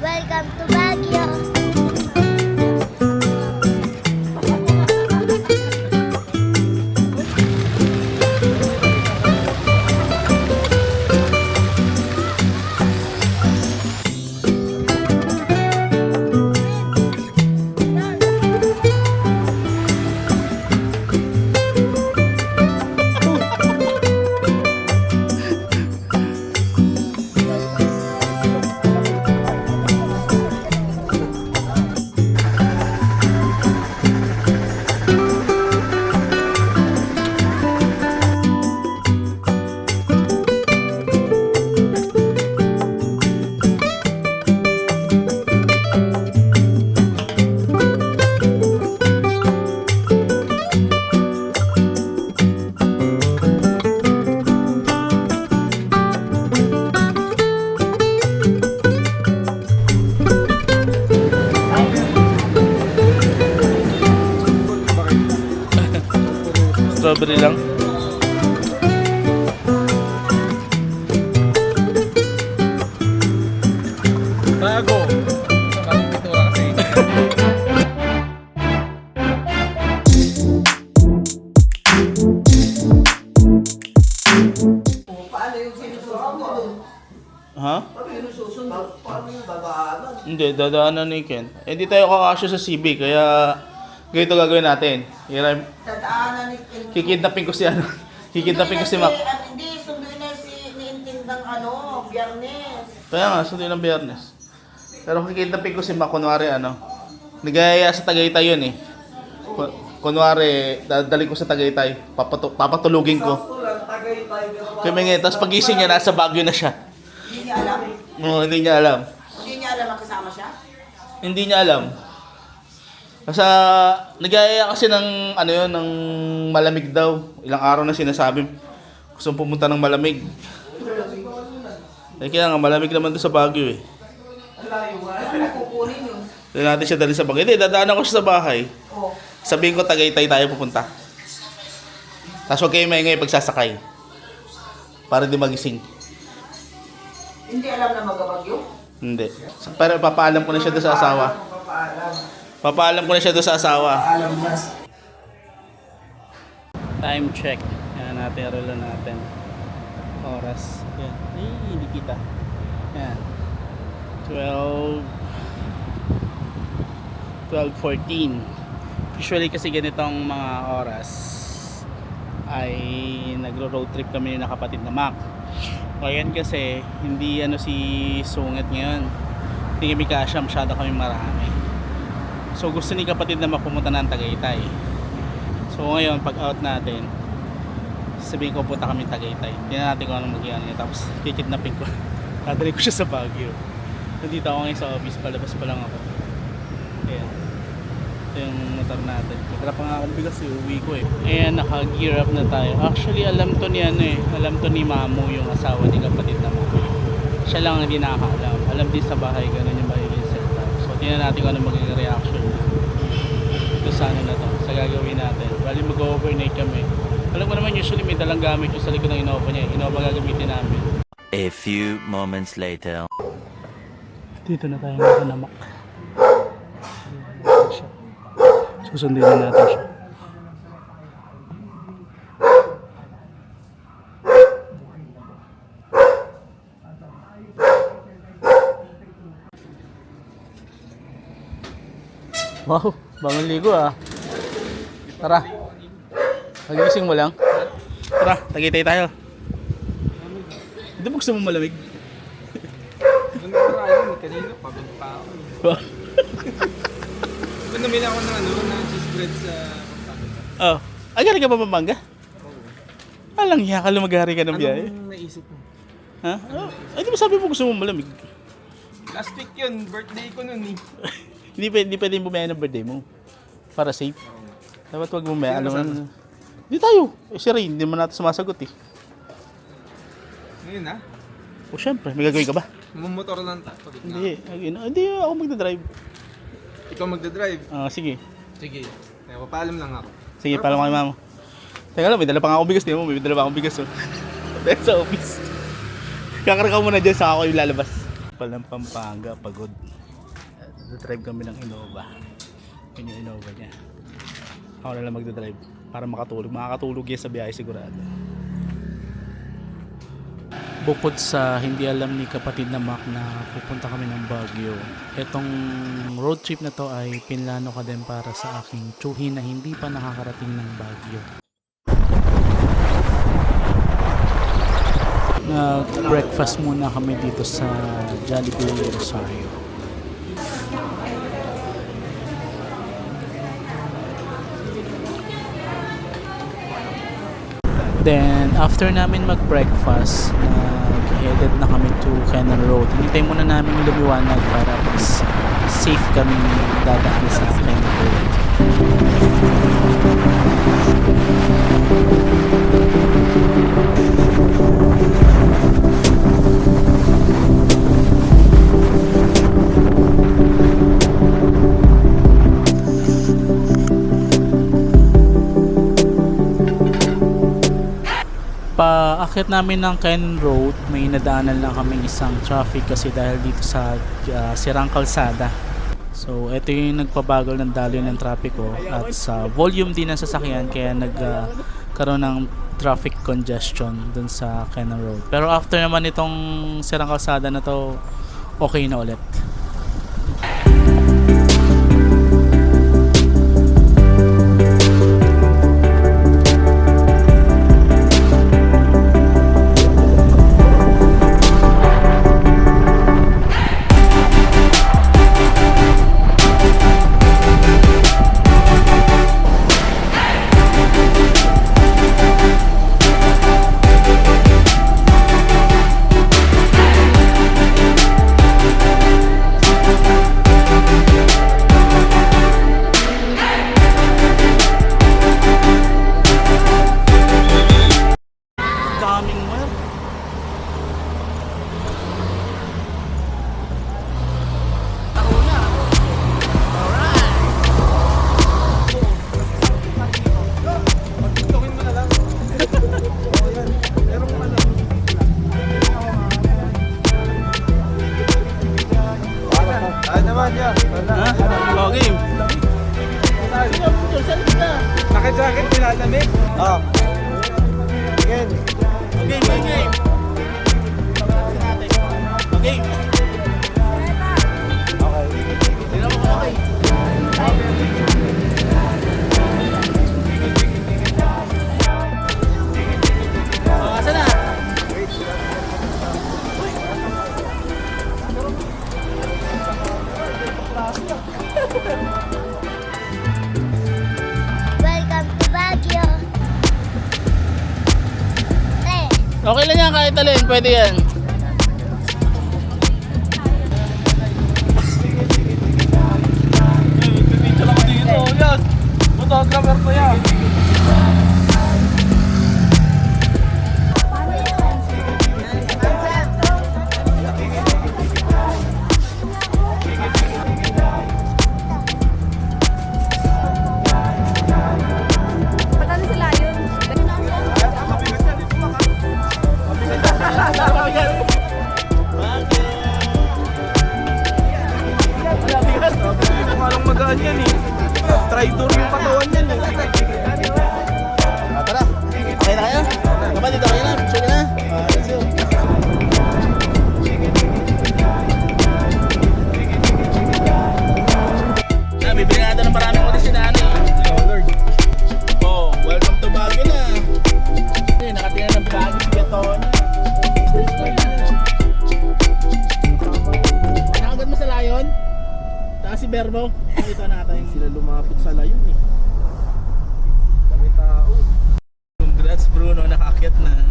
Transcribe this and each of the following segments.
Welcome to Baguio. Strawberry lang. Bago. Bagong pintura kasi. Paano yung sinusunod mo doon? Ha? Paano yung susunod? Paano yung dadaanan? Hindi, dadaanan ni Ken. Eh, di tayo kakasya sa CB, kaya ganito gagawin natin. Hiram, Dadaanan ni Ken. kikidnapin ko si ano. Kikidnapin ko si Mac. Hindi, sunduin na si Niintindang Biyernes. Kaya nga, sunduin ng Biyernes. Pero kikidnapin ko si Mac, kunwari ano. Nagaya sa Tagaytay yun eh. Kunwari, dadali ko sa Tagaytay. Papatulugin ko. Sakto lang, Tagaytay. Kaya may tapos pagising niya, nasa Baguio na siya. Hindi niya alam. Oo, hindi niya alam. Hindi niya alam na kasama siya? Hindi niya alam. Kasi nagaya kasi ng ano yun, ng malamig daw. Ilang araw na sinasabi. Gusto pumunta ng malamig. Eh kaya nga malamig naman doon sa Baguio eh. Ang layo nga. Ano kukunin yun? Doon natin siya dali sa Baguio. Hindi, dadaanan ko siya sa bahay. Oh. Sabihin ko Tagaytay tayo pupunta. Tapos huwag kayo maingay pagsasakay. Para di magising. Hindi alam na magabagyo? Hindi. Pero papaalam ko na siya doon sa asawa. Papaalam. Papaalam ko na siya doon sa asawa. Alam na. Time check. Yan natin, roll natin. Oras. Yan. Ay, hindi kita. Yan. 12:14. Usually kasi ganitong mga oras ay nagro-road trip kami ng kapatid na Mac. Ngayon kasi hindi ano si Sungit ngayon. Hindi kami kasya, masyado kami marami. So gusto ni kapatid na Mac pumunta ng Tagaytay. So ngayon pag out natin, sabihin ko punta kami Tagaytay. Tingnan natin kung anong magiging niya. Tapos kikidnapin ko. Dadali ko siya sa Baguio. Nandito ako ngayon sa office, palabas pa lang ako. Ayan. Ito yung motor natin. Nagkara pa nga akong bigas eh, uwi ko eh. Ayan, naka-gear up na tayo. Actually, alam to ni ano eh. Alam to ni Mamo, yung asawa ni kapatid na Mamo. Siya lang ang hindi nakakaalam. Alam din sa bahay, ganun yung bahay yung setup. So, tingnan natin kung ano magiging reaction niya. Ito sa ano na to, sa gagawin natin. Bali mag-overnight kami. Alam mo naman, usually may dalang gamit yung sa likod ng Innova niya. Innova gagamitin namin. A few moments later. Dito na tayo nakanamak. Susundin na natin siya. Wow, bangon ligo ah. Tara. Pagising mo lang. Tara, Tagaytay tayo. Hindi mo gusto mo malamig? Ano ba yun? Kanina pagod pa ako. Kung namili ako ng ng cheese bread sa Pampanga. Oh, agad ka pa Pampanga? Alang hiya ka lumagari ka ng biyahe. Anong naisip mo? Ha? Oh, ay, di ba sabi mo gusto mo malamig? Last week yun, birthday ko nun eh. Hindi pwedeng bumaya ng birthday mo. Para safe. Dapat wag bumaya. Alam mo na. Hindi tayo. Eh, si Rain, hindi mo natin sumasagot eh. Ngayon ha? O syempre, may gagawin ka ba? Mumotor lang ta. Hindi ako magdadrive. Ikaw magdadrive? Sige. Sige. Kaya papaalam lang ako. Sige, pala mo kay mama. Teka lang, may dala pa nga akong bigas. Di mo, may dala pa akong bigas. Oh. Dahil sa office. Kakarga mo na dyan, saka ako yung lalabas. Kapal ng Pampanga, pagod. Drive kami ng Innova. Yun yung Innova niya. Ako na lang magdadrive para makatulog. Makakatulog yan sa biyahe sigurado. Bukod sa hindi alam ni kapatid na Mac na pupunta kami ng Baguio, etong road trip na to ay pinlano ka din para sa aking tsuhin na hindi pa nakakarating ng Baguio. Nag-breakfast muna kami dito sa Jollibee Rosario. Then, after namin mag-breakfast, nag-headed na kami to Cannon Road. Hinintay muna namin lumiwanag para mas safe kami dadaan sa Cannon Road. Paakyat namin ng Cannon Road, may nadaanan lang kami isang traffic kasi dahil dito sa sirang kalsada. So ito yung nagpabagal ng daloy ng trapiko at sa volume din ng sasakyan kaya nagkaroon ng traffic congestion dun sa Cannon Road. Pero after naman itong sirang kalsada na to, okay na ulit. Daming mo. Ay naman yan. Ha? Oh, game. Naka-jacket, pinalamig. Oo. Again. Okay, game, game. Okay. Okay. Tingnan mo kung okay. Oh, asa na? Welcome to Baguio. Okay lang yan, kahit alin, pwede yan. Picture ako dito. Yes. Photographer ko yan. Patalo sila yun. Hindi ko alam magaan yan eh. Traitor yung katawan yan eh. Tara, okay na kayo? Kapatid, okay na? Picture na? Let's go. Bibili natin ng maraming orisinano eh. Oh Lord. Oh, welcome to Baguio na. Nakatingin ng Baguio si Gaton. Nakagad mo sa layon? Tapos si Berbo. Ito natin. Sila lumapit sa layon eh. Dami tao. Congrats Bruno, nakaakyat na.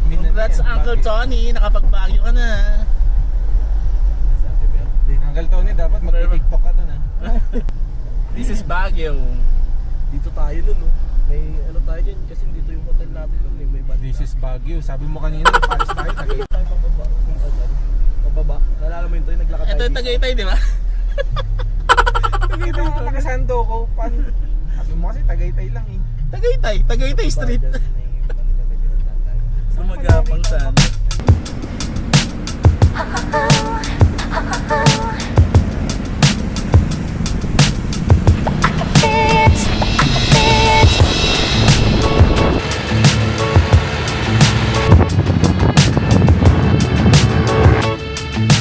Congrats Uncle Tony, nakapag-Baguio ka na. Uncle Tony, dapat mag-tiktok ka dun ah. This is Baguio. Dito tayo nun, no? May ano tayo dyan, kasi dito yung hotel natin nun, eh. May banda. This is Baguio. Sabi mo kanina, palis tayo. Tayo pababa. Pababa. Nalala mo yun tayo, naglakad tayo. Ito yung Tagaytay, di ba? Tagaytay ko, nakasando ko. Sabi mo kasi Tagaytay lang eh. Tagaytay Street. Dyan, may banda na pinuntahan tayo. Sumagapang saan.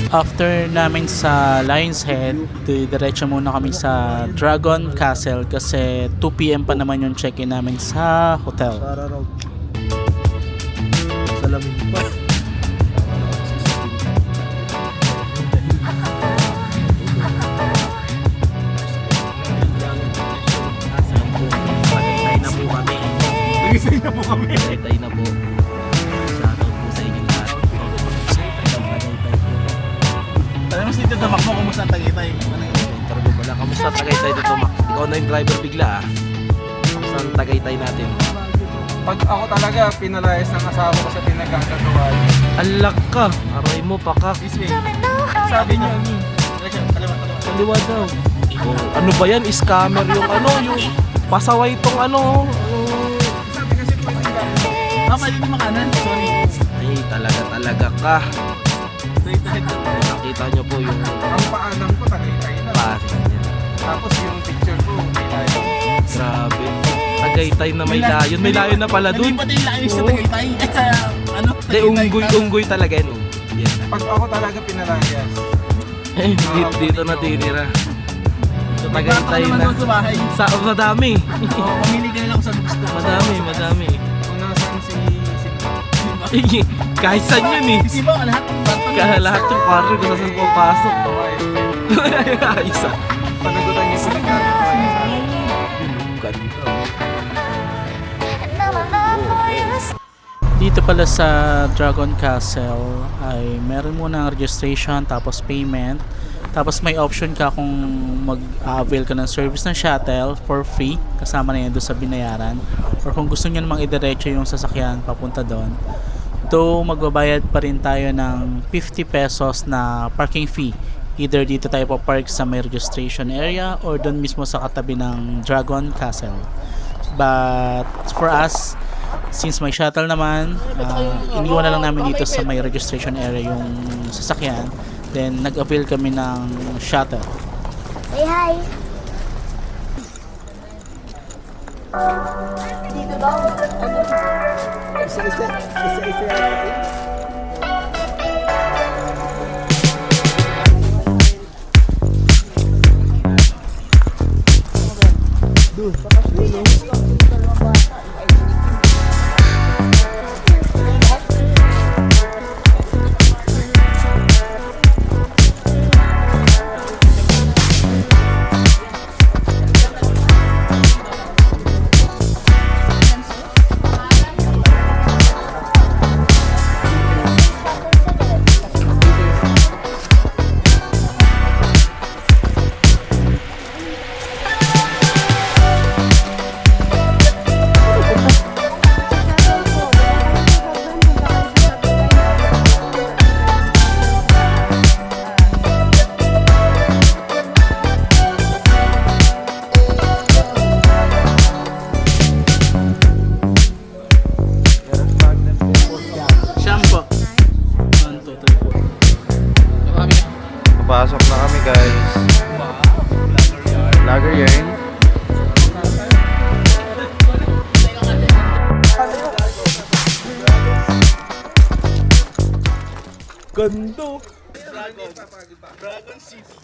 After namin sa Lion's Head, diretso muna kami sa Dragon Castle kasi 2 PM pa naman yung check-in namin sa hotel. Sara Road. Salamin pa. Tagaytay na po kami. Nagising na po kami. Tagaytay na po. Shoutout po sa inyo lahat. Tanong mo si Tito Mac mo, kumusta ang Tagaytay? Targo pala. Kamusta ang Tagaytay dito, Mac? Ikaw na yung driver bigla ah. Kamusta ang Tagaytay natin? Pag ako talaga, pinalayas ng asawa ko sa pinagkakagawa. Alak ka! Aray mo, pakak. This way. Sabi niyo, kaliwa. Kaliwa daw. Oh, ano ba yan? Scammer yung ano, yung pasaway tong ano. Sabi kasi po yung iba, Mali ni makanan, sorry. Ay, talaga ka. Straight ahead. Nakita nyo po yung ang paalam ko, Tagaytay na. pasin niya. Tapos yung picture ko, may layo. Grabe. Tagaytay na may layon. May layon na pala dun. Hindi pati yung layo sa Tagaytay. Ay, sa ano? Hindi, unggoy talaga yun. Yan. Pag ako talaga pinalayas, Eh, dito na tinira. Sa Tagaytay naman na. doon sa bahay. Madami. Oo, mamili ka na lang kung saan gusto. Madami. kung nasan si Ay, kahit saan yun eh. Isibaw ka lahat. Lahat yung kwarto kung saan pumapasok. Isa. panagutan niya sa nagkakagawa niya sa akin. Ganito. Dito pala sa Dragon Castle ay meron muna ang registration tapos payment. Tapos may option ka kung mag-avail ka ng service ng shuttle for free. Kasama na yan doon sa binayaran. Or kung gusto nyo namang idiretso yung sasakyan papunta doon. Though magbabayad pa rin tayo ng 50 pesos na parking fee. Either dito tayo pa-park sa may registration area or doon mismo sa katabi ng Dragon Castle. But for us, since may shuttle naman, iniwan na lang namin dito sa may registration area yung sasakyan. Then nag-avail kami ng shuttle. Say hi. Shampoo. 1, 2, 3, 4. Papasok na kami guys. Lager yarn. Gando. Dragon City.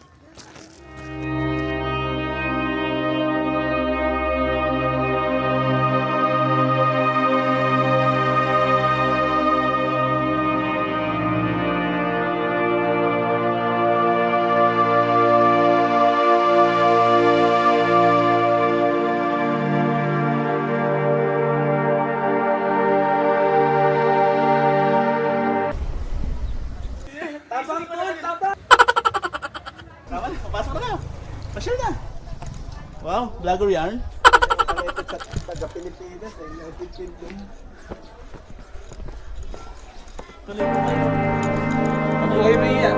Papasok na kayo. Pasyal na. Wow, vlogger yarn. Taga-Pilipinas, United Kingdom. Tuloy mo kayo. Buhay mo yan.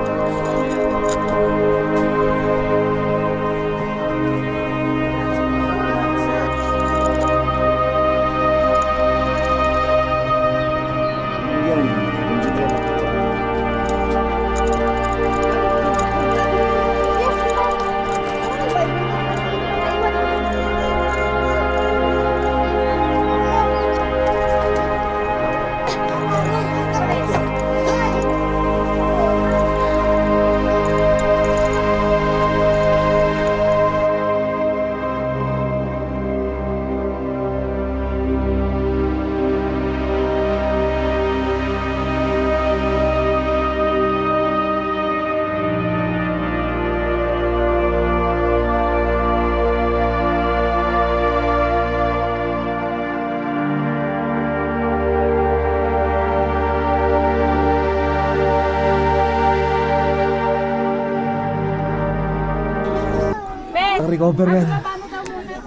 Parang recover yan.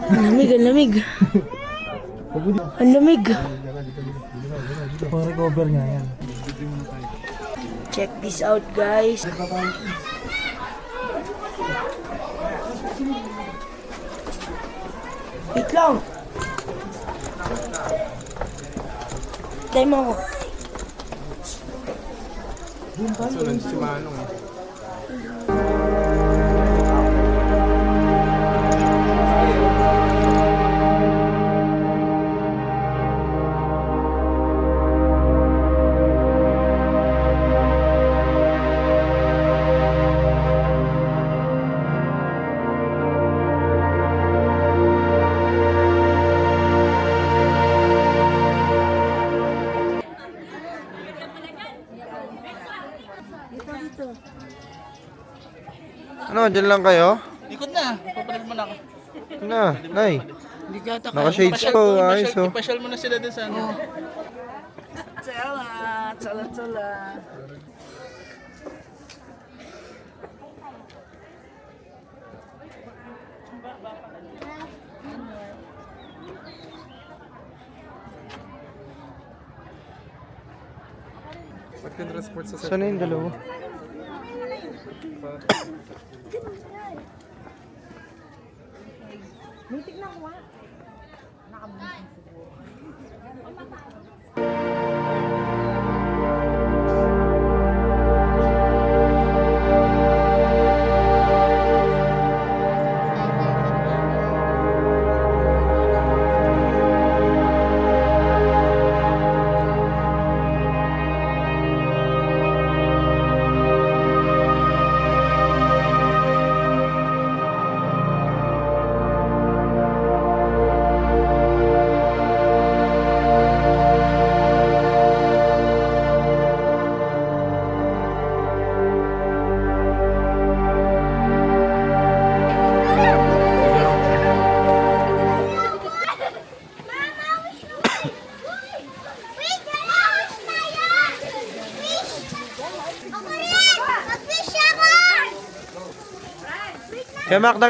Ang lamig, ang lamig. Ang lamig. Parang recover nga yan. Check this out, guys. Wait lang. Tayo mo ako. Sunod si Manong eh. Ano, dyan lang kayo? Likod na. Papalag mo na ako. Na, nay. Hindi ka ata Naka-shades ko, ayos oh. Ipasyal mo na sila dun sa ano. Salat, salat, salat. Saan na yung dalawa? Kaya Mac,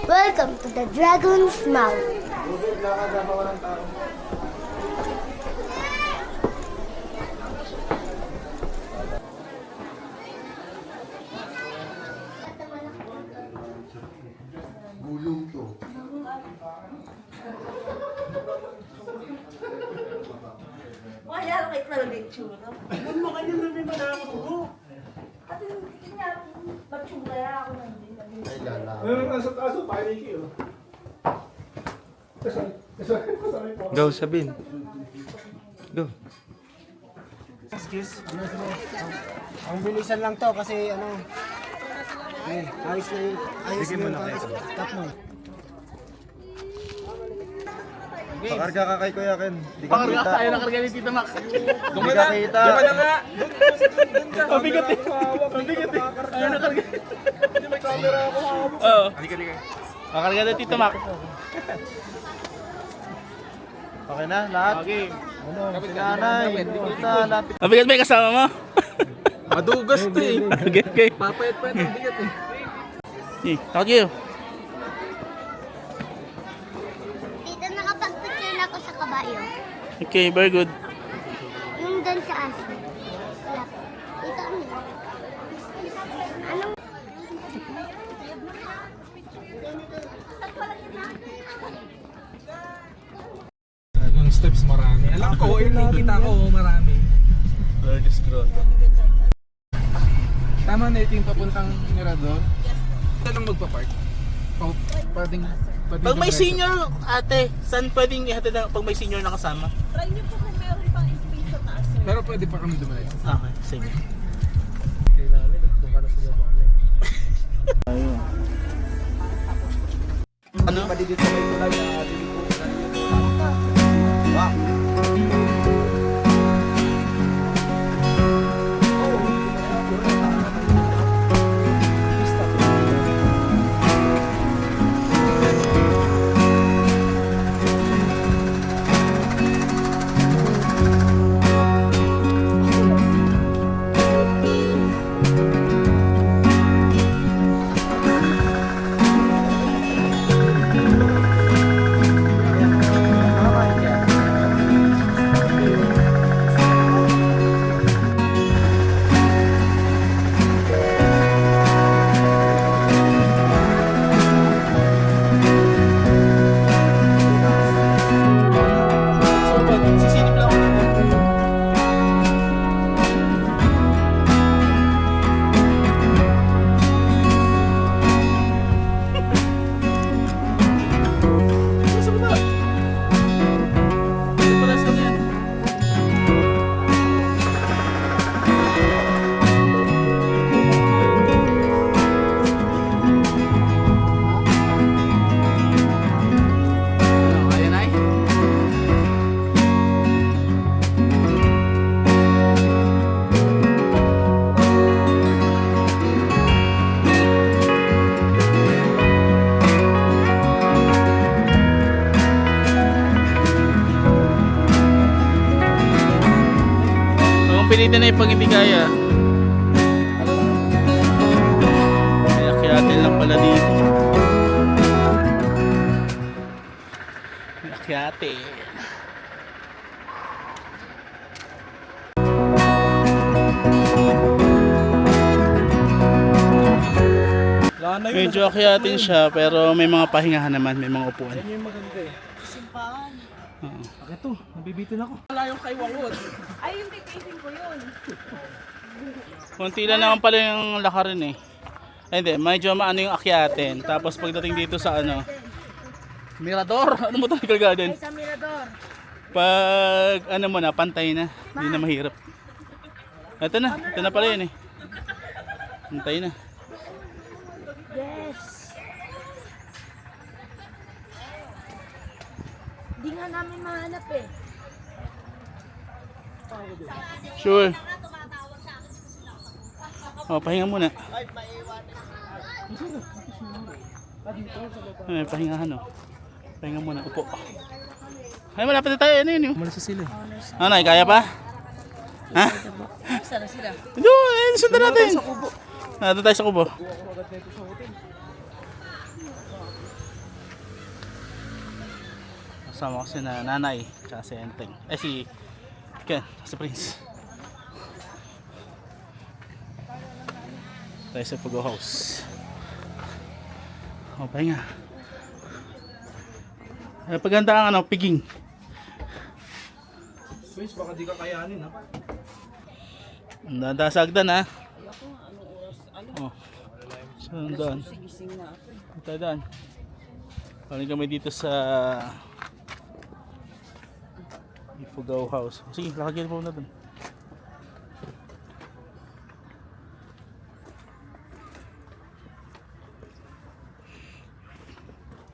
Welcome to the Dragon's Mouth. Kaya lang kayo talaga yung tsura. Ano mo kayo na may manakot ko? At hindi nga, magtsura ako na hindi. Meron nasa taso, paniki oh. go, Sabin. Go. Excuse. Ang bilisan lang to kasi ano. Ayos na yun. Ayos na yun. Stop mo. Pakarga ka kay Kuya Ken. Di ka Pakarga kita. tayo nakarga ni Tita Mac. Di ka kita. Mabigat eh. Mabigat eh. Ayaw nakarga. Hindi may camera ako hawak. Oo. Pakarga na Tita Mac. Okay na, lahat? Okay. Ano, si nanay. Kita, lapit. Mabigat ba yung kasama mo? Madugas to eh. Okay, okay. Papayat-payat ang bigat eh. Okay, thank you. Dito nakapag-picture na ako sa kabayo. Okay, very good. Yung doon sa aso. Wala. Dito ano? Anong? Yung steps marami. Alam ko, yung nakikita ko marami. Lord is grotto. Tama na ito yung papuntang Mirador. Saan lang magpa-park? Pwedeng Pag may senior, ate, saan pwedeng ihatid pag may senior na kasama? Try niyo po kung meron pang space sa taas. Pero pwede pa kami dumayo. Okay, sige. Kaya namin, nagpunta na sila ba kami. Ano? Pwede dito may tulay na ating po. Wow. pipilitin na yung pag hindi kaya. May akyatin lang pala dito. May akyatin. Medyo akyatin siya pero may mga pahingahan naman, may mga upuan. Yan yung maganda eh. Oo. Bakit to? Nabibitin ako. Wala yung kay Wangod. Ay, yung vacation ko yun. Konti lang naman pala yung lakarin eh. Ay, hindi, medyo maano yung akyatin. Tapos pagdating dito sa ano, Mirador, ano mo Botanical Garden? Ay, sa Mirador. Pag ano mo na, pantay na, hindi na mahirap. Ito na pala yun eh. Pantay na. Yes. Di nga namin mahanap eh. Sure. Oh, pahinga muna. Ay, pahingahan oh. Pahinga muna, upo. Ay, malapit na tayo. Ano yun yun? Umalis sa sila. Ano, kaya pa? Ha? Sana sila. Doon, sundan natin. Nandun tayo sa kubo. Kasama ko si nanay, tsaka si Enteng. Eh si Ken, si Prince. Tayo sa Pugo House. O, pahinga. Paganda ang ano, piging. Prince, baka di ka kayanin ha. Nadasagdan ha. Oh. Saan doon? Ito doon. Paling kami dito sa Ifugao House. Sige, lakagyan po na doon.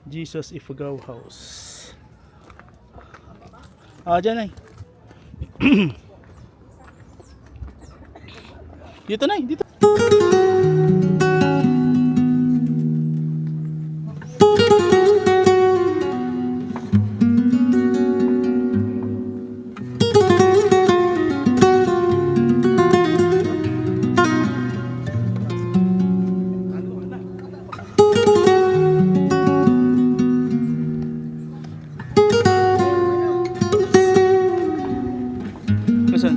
Jesus Ifugao House. Dyan ay. Dito na, dito. Saan?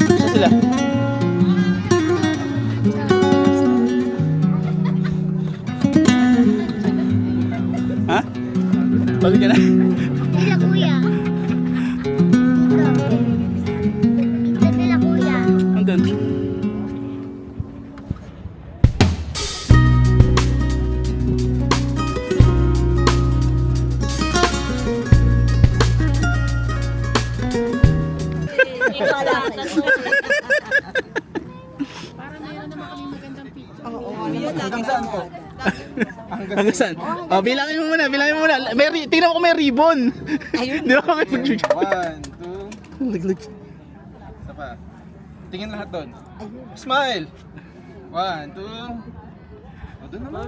Saan sila? Ha? Balik ka na? Sila kuya. Dito sila kuya. Andun. Hanggang saan po? Hanggang saan? Oh, bilangin mo muna, bilangin mo muna. Tingnan mo kung may ribbon. Ayun. Di ba may pag-judge? 1, 2, Laglag. isa pa. Tingin lahat doon. Smile! 1, 2. O, doon naman.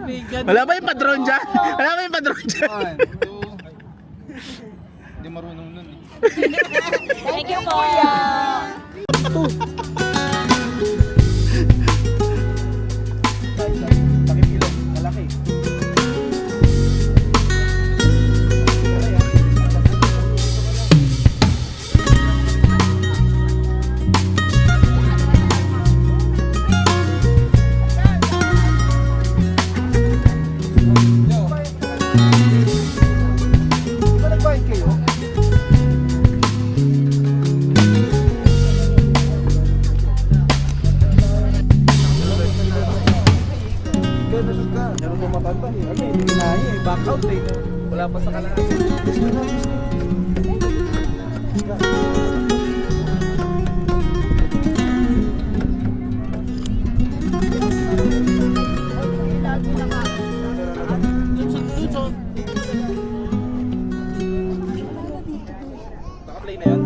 Wala ba yung padron dyan? Wala ba yung padron dyan? 1, 2. Hindi marunong nun eh. Thank you, Kuya. Pakipilong, malaki. Di ba nagbayad kayo? Meron po matanda eh. Ano hindi kinaya eh. Back out eh. Wala pa sa kalahati. Naka-play na yan?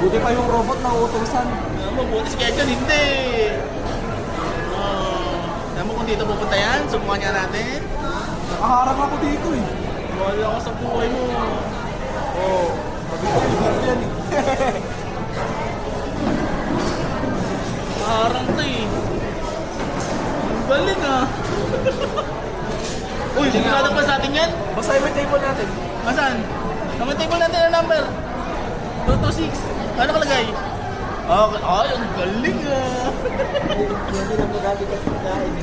Buti pa yung robot na uutusan. Mabuti si Kedjan, hindi. Alam mo kung dito pupunta yan, subukan niya natin. Nakaharap ako dito eh. Wala ako sa buhay mo. Oo. Sabi yan eh. Parang to eh. Ang galing ah. Uy, sigurado pa sa atin yan? Basta yung table natin. Masaan? Naman table natin ang number. 226. Ano kalagay? Ay, ang galing ah.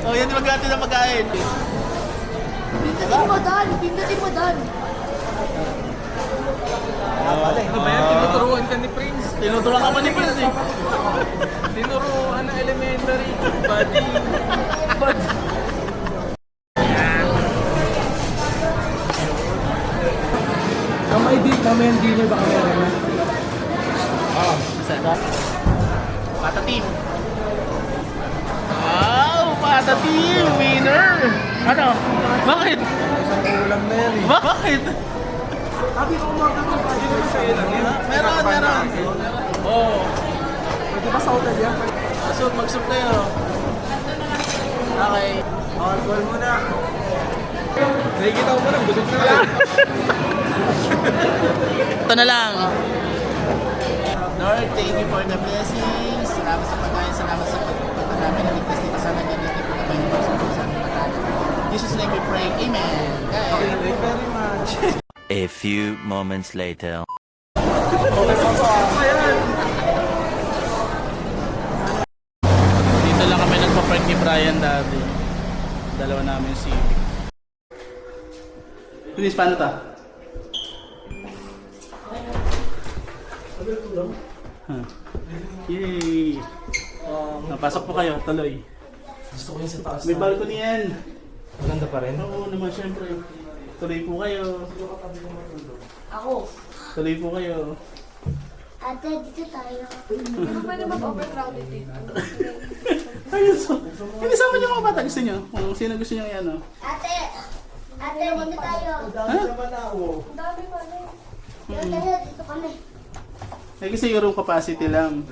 Oh, yan din mag-ati ng pagkain. Pindutin mo doon! Pindutin mo doon! Ano ba yan? Tinuturuan ka ni Prince. Tinuturuan ka pa ni Prince eh. Tinuruan ng elementary. Buddy. Kamay yung dinner baka meron na. Saan? Pata team. Wow, Pata team winner. Ano? Bakit? Isang ulam na yan eh. Bakit? Sabi ko umaga ko, pwede naman sa'yo lang yan. Meron. Oh. Pwede ba sa hotel yan? Mag-soup kayo. Okay. Alcohol muna. Nakikita ko mo lang, busog na lang. Ito na lang. Lord, thank you for the blessings. Salamat sa pagkain, salamat sa pagpunta namin. Naligtas dito sana ganito po na kayo sa aming pagkain. In Jesus' name we pray. Amen. Thank you very much. A few moments later. Dito lang kami nagpa-park ni Brian dati. Dalawa namin si Please, paano ta? Huh. Yay! Napasok po kayo, tuloy. Gusto ko yun sa taas. May balcony yan. Maganda pa rin. Oo naman, syempre. Tuloy po kayo. Ako. Tuloy po kayo. Ate, dito tayo. Pwede mag-overcrowded dito. Ayun, so. Hindi sama niyo mga bata. Gusto niyo? Kung sino gusto niyo yan, Ate, dito tayo. Ha? Ang dami pa na Dito kami. Eh, kasi yung room capacity lang.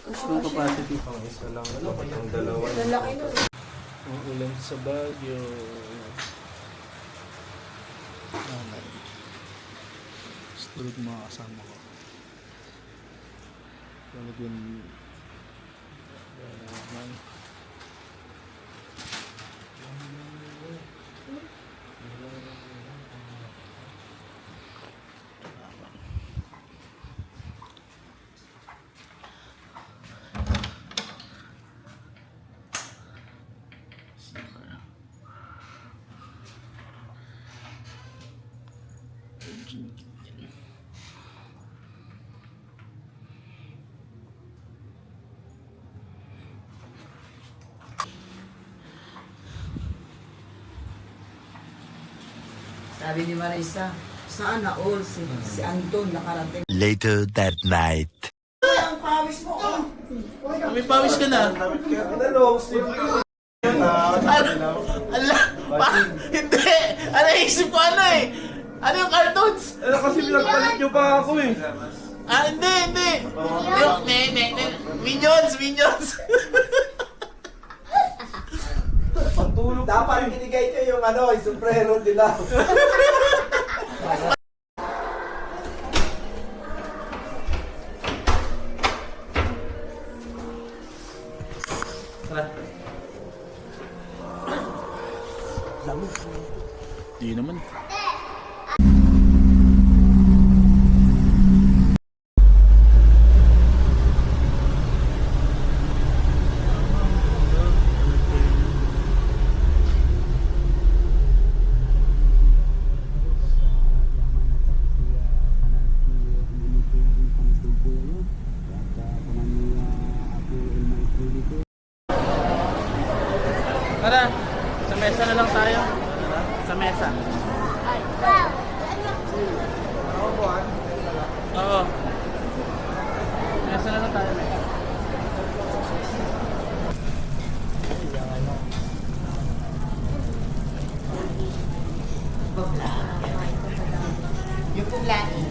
Room capacity. Isa lang, ang dalawa. Lalaki nun. Ang ulan sa Baguio. Tulog mga kasama ko. Talagyan. Sabi ni Marisa, sana all si Anton nakarating. Later that night. Ang pawis mo, oh. May pawis ka na. Hindi! Ano isip ko ano eh? Ano yung cartoons? Kasi pinagpalit nyo pa ako eh. Hindi! Yung, Minions! Pagtulog. Dapat yung binigay nyo yung yung sombrero nila. Di naman. Tara, sa mesa na lang tayo. Sa mesa. Oo. Mesa na lang tayo, mesa. Yung pulain.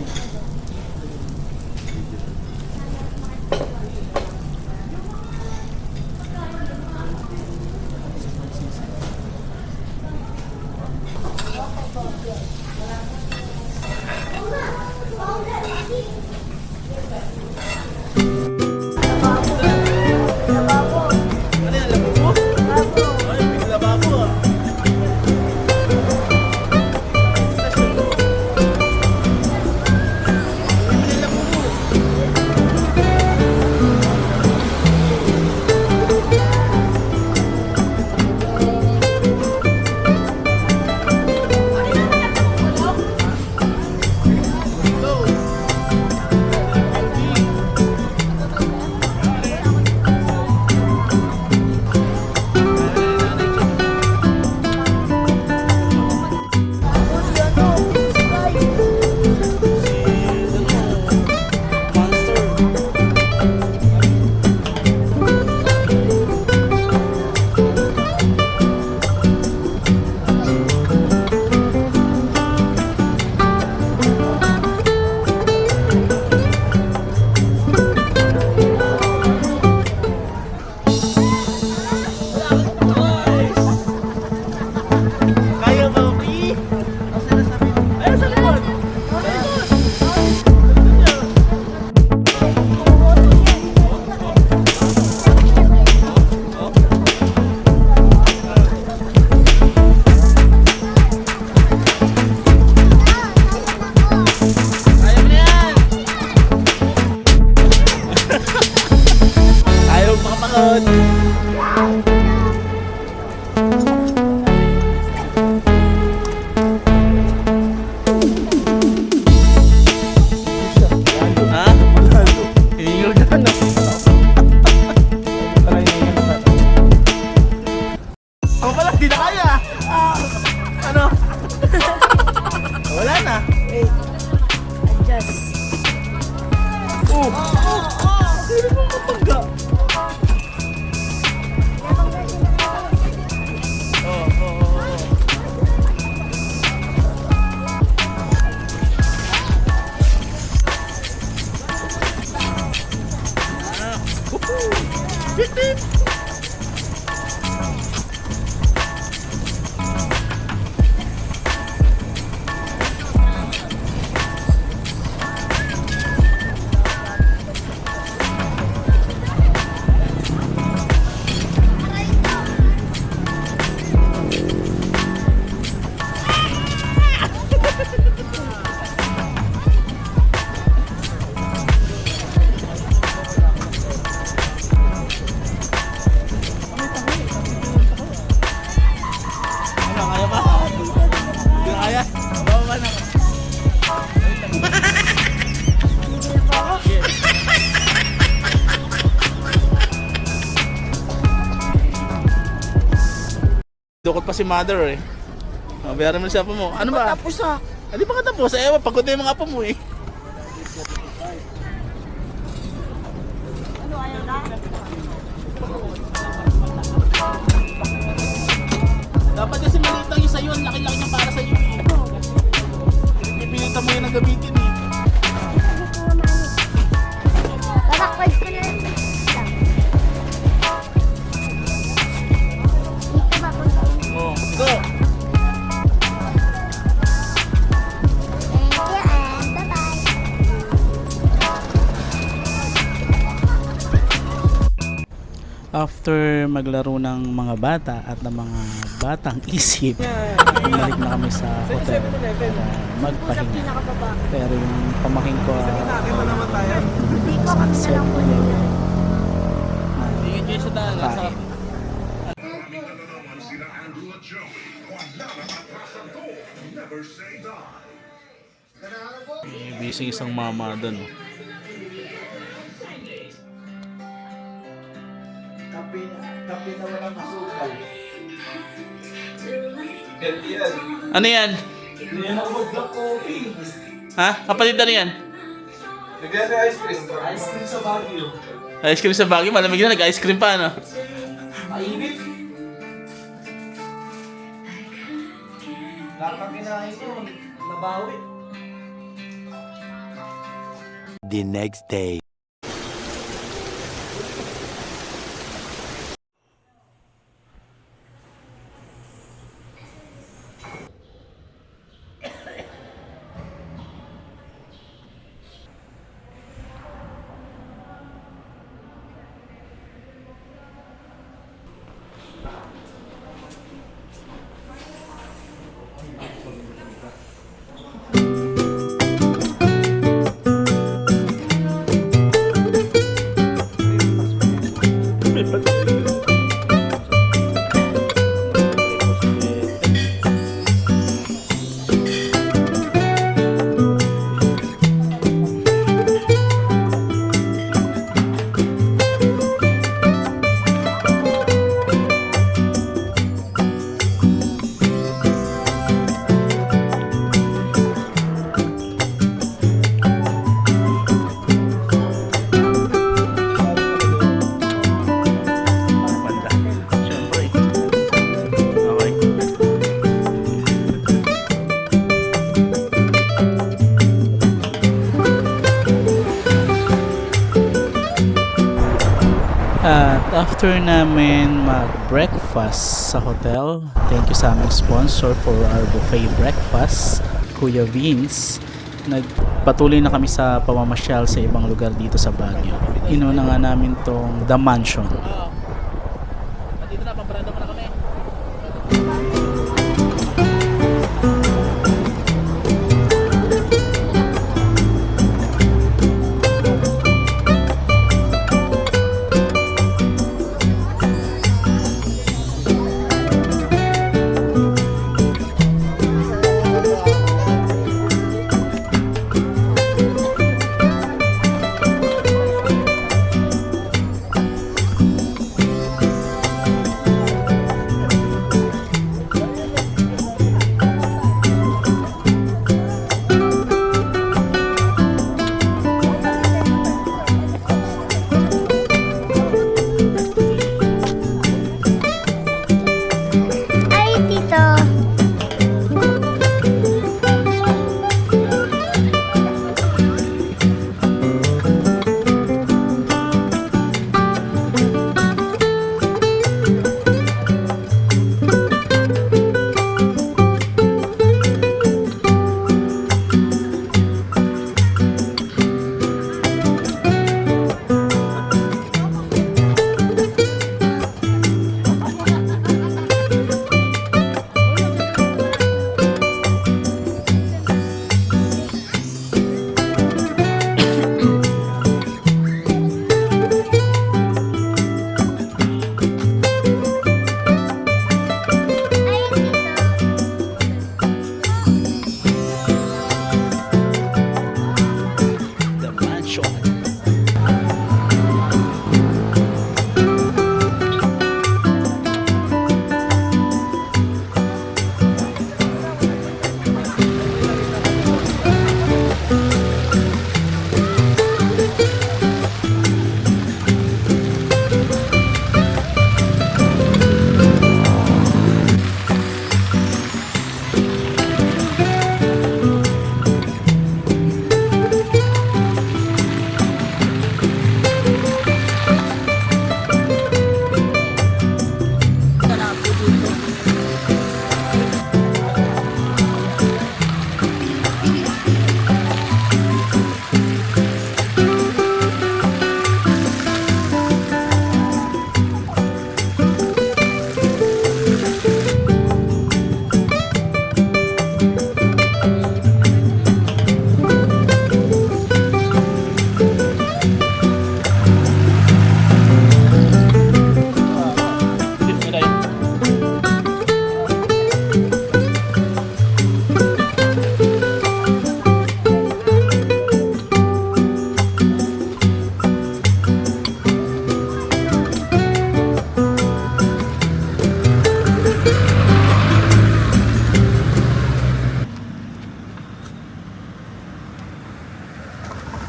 Lulukot pa si mother eh. Bayaran mo siya po mo. Ano ba? Tapos ah. Hindi pa ka tapos. Ewan, pagod na yung mga apo mo eh. Dapat kasi maliit lang yung sa'yo. Ang laki-laki niya para sa'yo eh. Pipilitan mo yun ang gamitin eh. Babakwad ko na lang. Dito ba po? Oh, go! Thank you and bye-bye. After maglaro ng mga bata at ng mga batang isip, bumalik na kami sa hotel para magpahinga. Pero yung pamaking ko, Nakita naman tayo. Hindi ko kami na lang po nila. tingin kayo sa kain. Busy isang mama doon. Kape na walang asukal. Ano yan? Hindi yan ako mag-black coffee. Ha? Kapatid ano yan? Nag-ice cream. Ice cream sa Baguio. Ice cream sa Baguio, malamig na nag-ice cream pa ano? Mainit. Lahat ng kinain ko, nabawi. The next day. Banda. Siyempre. Okay. At after namin mag-breakfast sa hotel, thank you sa aming sponsor for our buffet breakfast, Kuya Vince. Nagpatuloy na kami sa pamamasyal sa ibang lugar dito sa Baguio. Inuna nga namin tong The Mansion. Dito na, pamparada mo na kami. Ay, tito. The Mansion.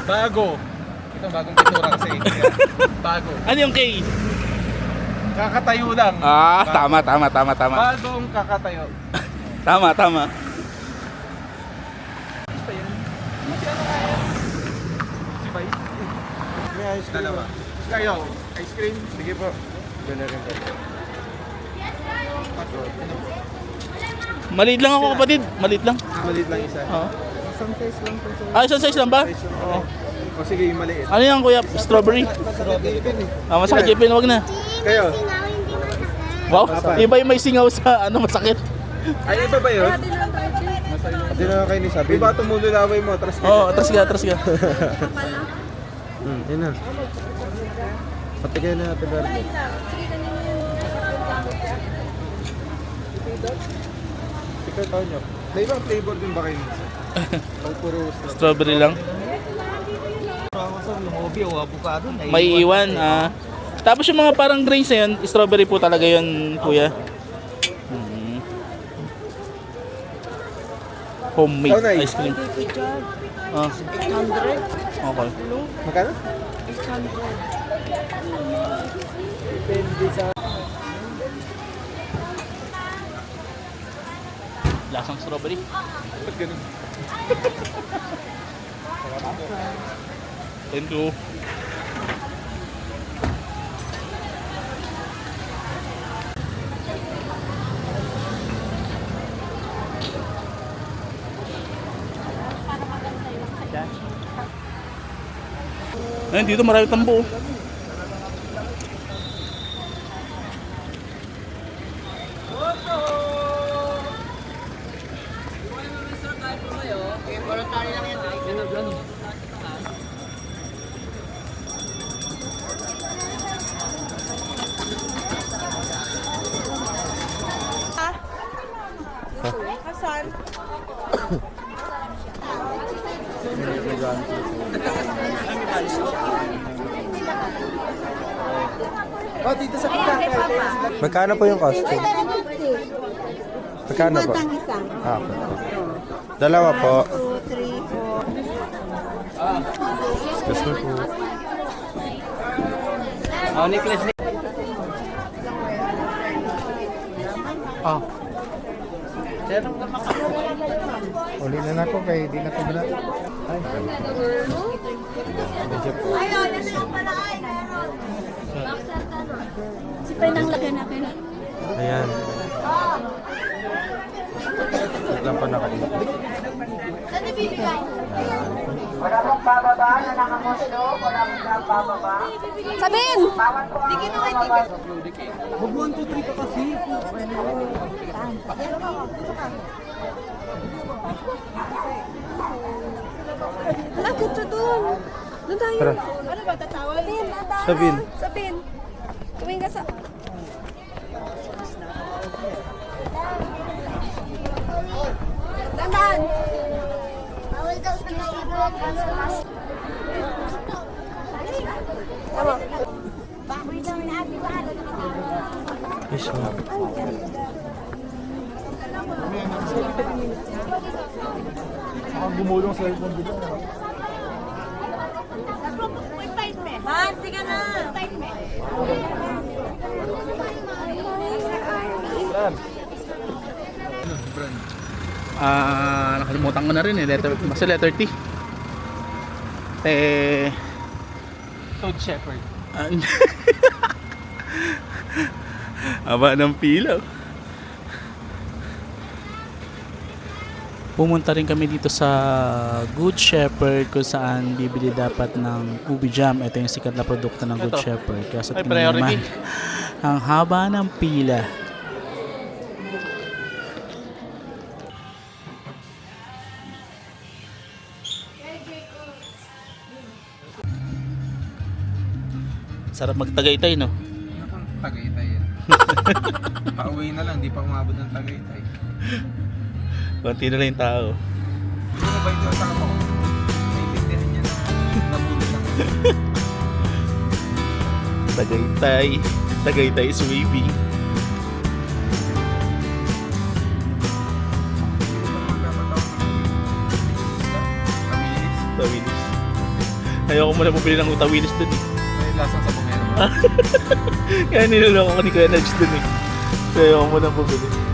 Bago. Ito bagong pintura kasi. Kaya, bago. Ano yung K? Kakatayo lang. Ah, Bago. tama. Bagong kakatayo. Tama. Si Vice? May ice cream. Dalawa. Kayo, ice cream? Sige po. Gano'n rin po. Maliit lang ako, kapatid. Maliit lang. Maliit lang isa. Oo. Isang size lang po. Ah, isang size lang ba? Oo. O sige, yung maliit. Ano yan, kuya? Strawberry? Ah, masakit Jepin, wag na. Kayo? Singaw, hindi masakit. Wow, iba yung may singaw sa ano, masakit. Ay, iba ba yun? Hindi na kayo ni sabi. Iba tumulo laway mo, atras ka. Oo, atras ka. Yun na. Patigay na natin ba? Ikaw taon nyo. May ibang flavor din ba kayo minsan? O puro Strawberry lang. May iwan. Tapos yung mga parang grains na yun, strawberry po talaga yun, kuya. Homemade Oh, nice. ice cream. Ah. 800. Okay. Magkano? 800. Lasang strawberry. Ba't ganun? Thank you. Ayun, dito marami tambo. Oh, dito sa kita. Magkano po yung costume? Magkano po? Ah, okay. Dalawa po. 2, 3, 4. Excuse me po. Uli na ako kay di na ito na. Ay, medyo po. Sipay nang laki na kayo. Ayan. Wait lang pa nakalimit. Saan ibibigay? Sabihin! Wala, ganda doon. Doon tayo. Tara. Ano ba, tatawa? Sabihin. Sabihin. Tumingin ka sa... Tandaan! Bawal daw sumisigaw pag sumas. Tama. Baboy daw na ate ba? Yes, ma'am. Gumulong sa cellphone dito. Hans, di ka na! Nakalimutan ko na rin basta letter T. Toad Shepherd. Aba ng pila. Pumunta rin kami dito sa Good Shepherd kung saan bibili dapat ng ubi jam. Ito yung sikat na produkto ng Good Shepherd. Kaya sa Ay, tingin priority. naman, ang haba ng pila. Sarap magtagaytay, no? Tagaytay yan. Pauwi na lang, di pa umabot ng Tagaytay. Konti na lang yung tao. Hindi mo ba ito tao? Naiintindihan niya na nabulot lang. Tagaytay. Tagaytay is waving. Kamilis. Tamilis. Ayoko muna bumili ng utawilis dun eh. May lasang sa bumero. Kaya niloloko ko ni Kuya Nudge dun eh. So ayoko muna bumili.